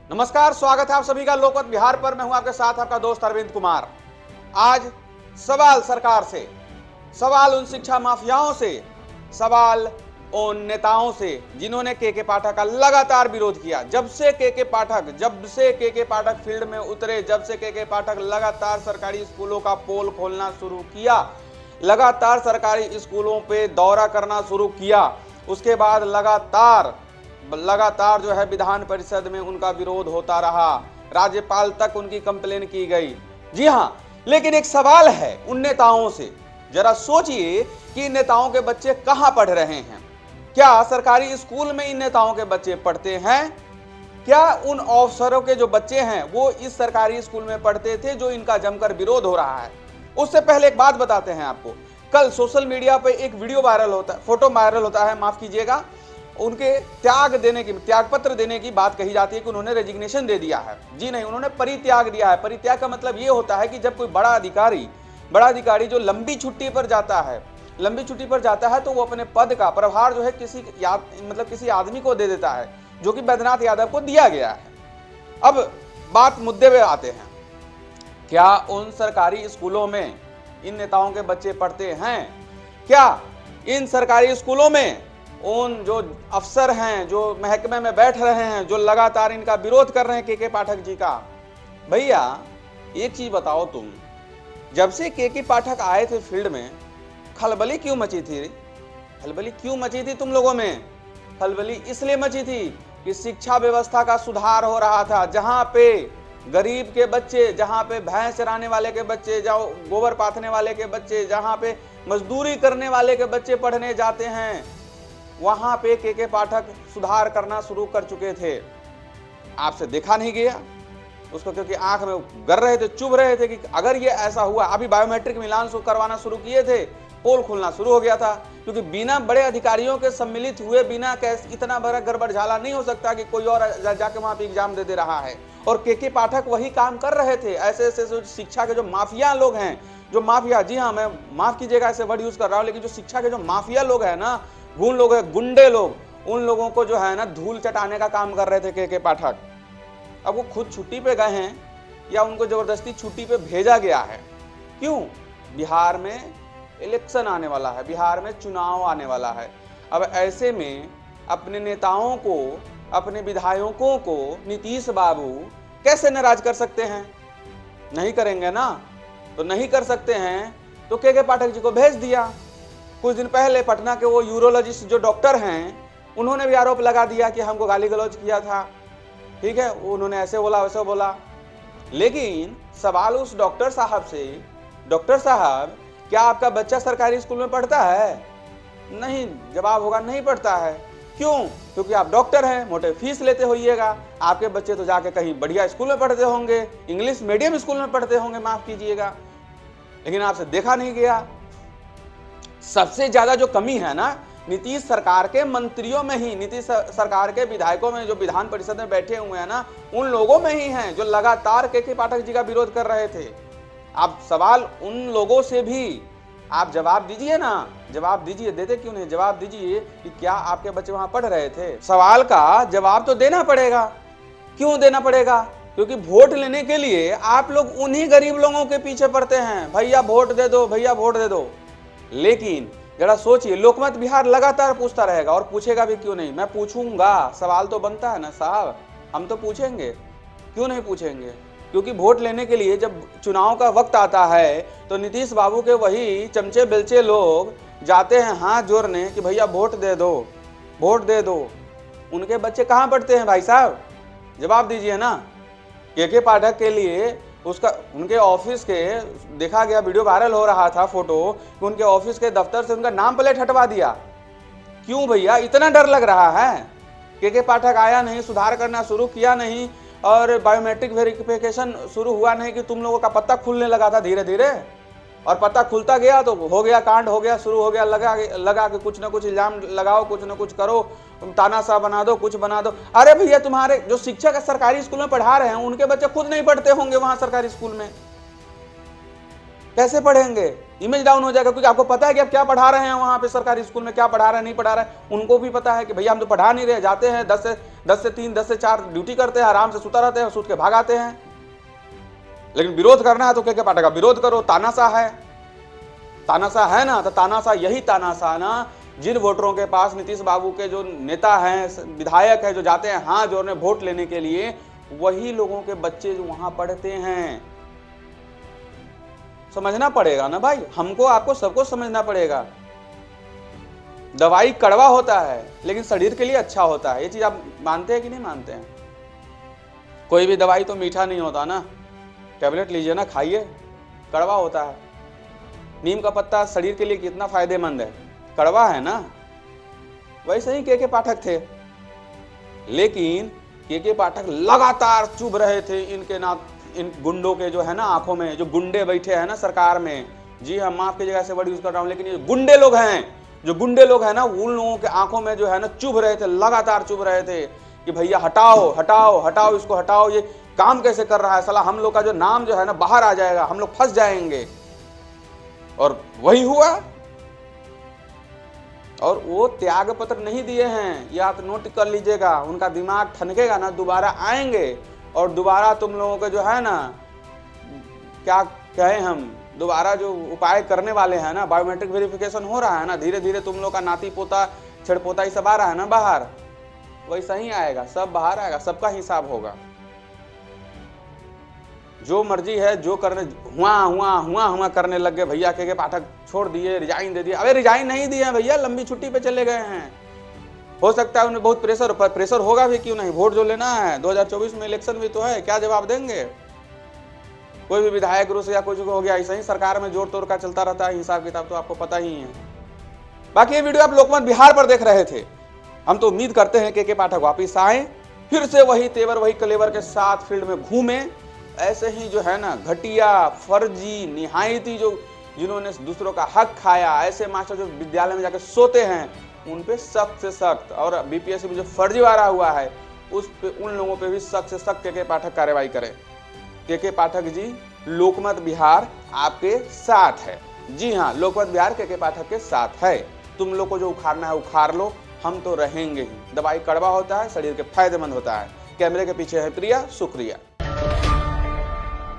नमस्कार, स्वागत है आप सभी का लोकमत बिहार पर। मैं हूं आपके साथ आपका दोस्त अरविंद कुमार। आज सवाल सरकार से, सवाल उन शिक्षा माफियाओं से, सवाल उन नेताओं से जिन्होंने के पाठक का लगातार विरोध किया। जब से के पाठक फील्ड में उतरे, जब से के पाठक लगातार सरकारी स्कूलों का पोल खोलना शुरू किया, लगातार सरकारी स्कूलों पे दौरा करना शुरू किया, उसके बाद लगातार जो है विधान परिषद में उनका विरोध होता रहा, राज्यपाल तक उनकी कंप्लेन की गई। जी हां, लेकिन एक सवाल है उन नेताओं से। जरा सोचिए कि इन नेताओं के बच्चे कहां पढ़ रहे हैं। क्या सरकारी स्कूल में इन नेताओं के बच्चे पढ़ते हैं? क्या उन अफसरों के जो बच्चे हैं वो इस सरकारी स्कूल में पढ़ते थे जो इनका जमकर विरोध हो रहा है? उससे पहले एक बात बताते हैं आपको। कल सोशल मीडिया पे एक वीडियो वायरल होता है, फोटो वायरल होता है, माफ कीजिएगा, उनके त्याग पत्र देने की बात कही जाती है कि उन्होंने रेजिग्नेशन दे दिया है। जी नहीं, उन्होंने परित्याग दिया है। परित्याग का मतलब ये होता है कि जब कोई बड़ा अधिकारी जो लंबी छुट्टी पर जाता है तो वो अपने पद का प्रभार जो है किसी आदमी को दे देता है, जो कि बैद्यनाथ यादव को दिया गया है। अब बात मुद्दे पे आते हैं। क्या उन सरकारी स्कूलों में इन नेताओं के बच्चे पढ़ते हैं? क्या इन सरकारी स्कूलों में उन जो अफसर हैं, जो महकमे में बैठ रहे हैं, जो लगातार इनका विरोध कर रहे हैं के पाठक जी का? भैया एक चीज बताओ, तुम जब से के पाठक आए थे फील्ड में, खलबली क्यों मची थी तुम लोगों में? खलबली इसलिए मची थी कि शिक्षा व्यवस्था का सुधार हो रहा था। जहां पे गरीब के बच्चे, जहां पे भैंस चराने वाले के बच्चे, जहां गोबर पाथने वाले के बच्चे, जहां पे मजदूरी करने वाले के बच्चे पढ़ने जाते हैं, वहां पे के पाठक सुधार करना शुरू कर चुके थे। आपसे देखा नहीं गया उसको, क्योंकि आंख में गर रहे थे, चुभ रहे थे कि अगर ये ऐसा हुआ। अभी बायोमेट्रिक मिलान करवाना शुरू किए थे, पोल खुलना शुरू हो गया था, क्योंकि बिना बड़े अधिकारियों के सम्मिलित हुए बिना इतना बड़ा गड़बड़ झाला नहीं हो सकता कि कोई और जाके वहां पे एग्जाम दे रहा है। और के पाठक वही काम कर रहे थे। ऐसे शिक्षा के जो माफिया लोग हैं, जो माफिया, जी हाँ, मैं माफ कीजिएगा ऐसे वर्ड यूज कर रहा हूँ, लेकिन जो शिक्षा के जो माफिया लोग हैं ना, गुंडे लोग, उन लोगों को जो है ना धूल चटाने का काम कर रहे थे के पाठक। अब वो खुद छुट्टी पे गए हैं या उनको जबरदस्ती छुट्टी पे भेजा गया है? क्यों? बिहार में इलेक्शन आने वाला है, बिहार में चुनाव आने वाला है। अब ऐसे में अपने नेताओं को, अपने विधायकों को नीतीश बाबू कैसे नाराज कर सकते हैं? नहीं करेंगे ना, तो नहीं कर सकते हैं तो के पाठक जी को भेज दिया। कुछ दिन पहले पटना के वो यूरोलॉजिस्ट जो डॉक्टर हैं, उन्होंने भी आरोप लगा दिया कि हमको गाली गलौज किया था। ठीक है, उन्होंने ऐसे बोला, वैसे बोला। लेकिन सवाल उस डॉक्टर साहब से, डॉक्टर साहब क्या आपका बच्चा सरकारी स्कूल में पढ़ता है? नहीं, जवाब होगा नहीं पढ़ता है। क्यों? क्योंकि आप डॉक्टर हैं, मोटे फीस लेते होइएगा। आपके बच्चे तो जाके कहीं बढ़िया स्कूल में पढ़ते होंगे, इंग्लिश मीडियम स्कूल में पढ़ते होंगे, माफ कीजिएगा। लेकिन आपसे देखा नहीं गया। सबसे ज्यादा जो कमी है ना नीतीश सरकार के मंत्रियों में ही, नीतीश सरकार के विधायकों में, जो विधान परिषद में बैठे हुए हैं ना, उन लोगों में ही हैं जो लगातार के पाठक जी का विरोध कर रहे थे। आप सवाल उन लोगों से भी आप जवाब दीजिए ना, जवाब दीजिए। देते क्यों नहीं? जवाब दीजिए कि क्या आपके बच्चे वहां पढ़ रहे थे? सवाल का जवाब तो देना पड़ेगा। क्यों देना पड़ेगा? क्योंकि वोट लेने के लिए आप लोग उन्हीं गरीब लोगों के पीछे पड़ते हैं, भैया वोट दे दो, भैया वोट दे दो। लेकिन जरा सोचिए, लोकमत बिहार लगातार पूछता रहेगा और पूछेगा भी, क्यों नहीं? मैं पूछूंगा, सवाल तो बनता है ना साहब, हम तो पूछेंगे। क्यों नहीं पूछेंगे? क्योंकि वोट लेने के लिए जब चुनाव का वक्त आता है तो नीतीश बाबू के वही चमचे बेलचे लोग जाते हैं हाथ जोड़ने कि भैया वोट दे दो, वोट दे दो। उनके बच्चे कहाँ पढ़ते हैं भाई साहब? जवाब दीजिए ना। के पाठक के लिए उनके ऑफिस के देखा गया, वीडियो वायरल हो रहा था, फोटो, कि उनके ऑफिस के दफ्तर से उनका नाम प्लेट हटवा दिया। क्यों भैया? इतना डर लग रहा है? के पाठक आया नहीं, सुधार करना शुरू किया नहीं, और बायोमेट्रिक वेरिफिकेशन शुरू हुआ नहीं कि तुम लोगों का पत्ता खुलने लगा था धीरे धीरे, और पत्ता खुलता गया तो हो गया, कांड हो गया, शुरू हो गया, लगा के कुछ ना कुछ इल्जाम लगाओ, कुछ ना कुछ करो, तानाशाह बना दो, कुछ बना दो। अरे भैया, तुम्हारे जो शिक्षक सरकारी स्कूल में पढ़ा रहे हैं उनके बच्चे खुद नहीं पढ़ते होंगे वहां सरकारी स्कूल में, कैसे पढ़ेंगे? इमेज डाउन हो जाएगा, क्योंकि आपको पता है कि आप क्या पढ़ा रहे हैं वहां पे सरकारी स्कूल में, क्या पढ़ा रहे हैं, नहीं पढ़ा रहे हैं। उनको भी पता है कि भैया हम तो पढ़ा नहीं रहे, जाते हैं 10 से 3, 10 से 4 ड्यूटी करते हैं, आराम से सुता रहते हैं, सूत के भाग आते हैं। लेकिन विरोध करना है तो के पाठक का विरोध करो। तानाशाह है, तानाशाह है ना, तो तानाशाह यही तानाशाह ना जिन वोटरों के पास नीतीश बाबू के जो नेता हैं, विधायक है, जो जाते हैं हाथ जोड़ने वोट लेने के लिए, वही लोगों के बच्चे जो वहां पढ़ते हैं। समझना पड़ेगा ना भाई, हमको आपको सबको समझना पड़ेगा। दवाई कड़वा होता है लेकिन शरीर के लिए अच्छा होता है, ये चीज आप मानते हैं कि नहीं मानते हैं? कोई भी दवाई तो मीठा नहीं होता ना, टैबलेट लीजिए ना, खाइए, कड़वा होता है। नीम का पत्ता शरीर के लिए कितना फायदेमंद है, कड़वा है ना। वैसे ही के पाठक थे, लेकिन के पाठक लगातार चुभ रहे थे इन गुंडों के जो है ना आंखों में, जो गुंडे बैठे हैं ना सरकार में। जी हाँ, माफ कीजिएगा ऐसे वर्ड यूज कर रहा हूं, लेकिन ये गुंडे लोग हैं, जो गुंडे लोग हैं ना, उन लोगों के आंखों में जो है ना चुभ रहे थे, लगातार चुभ रहे थे कि भैया हटाओ हटाओ हटाओ, इसको हटाओ, ये काम कैसे कर रहा है साला, हम लोग का जो नाम जो है ना बाहर आ जाएगा, हम लोग फंस जाएंगे। और वही हुआ। और वो त्याग पत्र नहीं दिए हैं, ये आप नोट कर लीजिएगा। उनका दिमाग ठनकेगा ना, दोबारा आएंगे और दोबारा तुम लोगों के जो है ना, क्या कहें हम, दोबारा जो उपाय करने वाले हैं ना, बायोमेट्रिक वेरिफिकेशन हो रहा है ना, धीरे धीरे तुम लोग का नाती पोता छेड़पोता ही सब आ रहा है ना बाहर, वैसा ही आएगा, सब बाहर आएगा, सबका हिसाब होगा। जो मर्जी है जो करने हुआ करने लग गए भैया। के पाठक छोड़ दिए, रिजाइन दे दिया। अबे रिजाइन नहीं दिए भैया, लंबी छुट्टी पे चले गए हैं। हो सकता है उन्हें बहुत प्रेशर होगा भी, क्यों नहीं, वोट जो लेना है 2024 में इलेक्शन भी तो है, क्या जवाब देंगे? कोई भी विधायक रूस या कुछ हो गया, ऐसा ही सरकार में जोर तोड़ का चलता रहता है, हिसाब किताब तो आपको पता ही है। बाकी ये वीडियो आप लोकमत बिहार पर देख रहे थे। हम तो उम्मीद करते हैं के पाठक वापिस आए, फिर से वही तेवर वही कलेवर के साथ फील्ड में घूमे। ऐसे ही जो है ना घटिया, फर्जी, निहायती जो जिन्होंने दूसरों का हक खाया, ऐसे मास्टर जो विद्यालय में जाकर सोते हैं, उन पे सख्त से सख्त, और बीपीएससी में जो फर्जीवाड़ा हुआ है उस पे, उन लोगों पे भी सख्त से सख्त के पाठक कार्रवाई करें। के पाठक जी, लोकमत बिहार आपके साथ है। जी हाँ, लोकमत बिहार के पाठक के साथ है। तुम लोग को जो उखाड़ना है उखाड़ लो, हम तो रहेंगे ही। दवाई कड़वा होता है, शरीर के फायदेमंद होता है। कैमरे के पीछे है प्रिया, शुक्रिया।